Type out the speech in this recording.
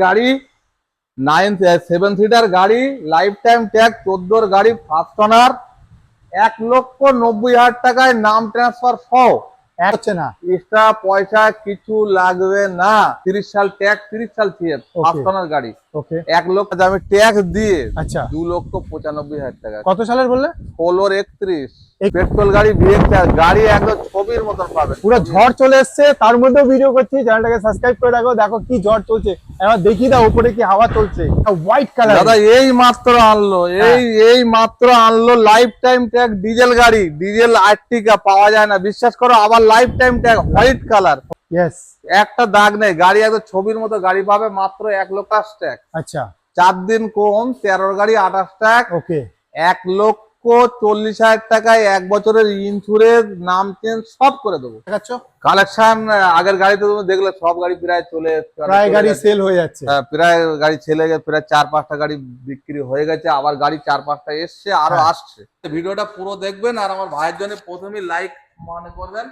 গাড়ি 7 সিটার গাড়ি, life time tag 14 গাড়ি, ফার্স্ট ওনার, 1,90,000 টাকায় নাম ট্রান্সফার সহ। হচ্ছে না এক্সট্রা পয়সা কিছু লাগবে না। 30 সাল ট্যাক্স, 30 সাল সিএফ, ফার্স্ট ওনার গাড়ি। ওকে 1 লক্ষ দামে ট্যাক্স দিয়ে আচ্ছা 2,95,000 টাকা। কত সালের বললে? 16/31 পেট্রোল গাড়ি, গাড়ি একদম ছবির মতন পাবে। পুরো ঝড় চলে এসছে, তার মধ্যেও ভিডিও করছি। চ্যানেলটাকে সাবস্ক্রাইব করে রাখো। দেখো কি ঝড় চলছে, এবার দেখি দাও উপরে কি হাওয়া চলছে। হোয়াইট কালার দাদা এই মাত্র আনলো, এই মাত্র আনলো লাইফ টাইম ট্যাগ ডিজেল গাড়ি। ডিজেল আর্টিকা পাওয়া যায় না, বিশ্বাস করো। আবার life time tag white colour, yes একটা দাগ নেই। গাড়ি একদম ছবির মতো গাড়ি পাবে মাত্র 1 লক্ষ ট্যাগ। আচ্ছা 4 দিন কম, 13 গাড়ি 28 ট্যাগ। ওকে 1,40,000 টাকায় 1 বছরের ইন্স্যুরেন্স, নাম চেঞ্জ সব করে দেবো। দেখাচ্ছ কালেকশন আগের গাড়িতে তুমি দেখলে সব গাড়ি প্রায় চলে এসছে, প্রায় গাড়ি সেল হয়ে যাচ্ছে। প্রায় গাড়ি ছেলে গেছে, প্রায় 4-5টা গাড়ি বিক্রি হয়ে গেছে, আবার গাড়ি 4-5টা এসছে, আরো আসছে। ভিডিওটা পুরো দেখবেন আর আমার ভাইয়ের জন্য প্রথমেই লাইক মনে করবেন।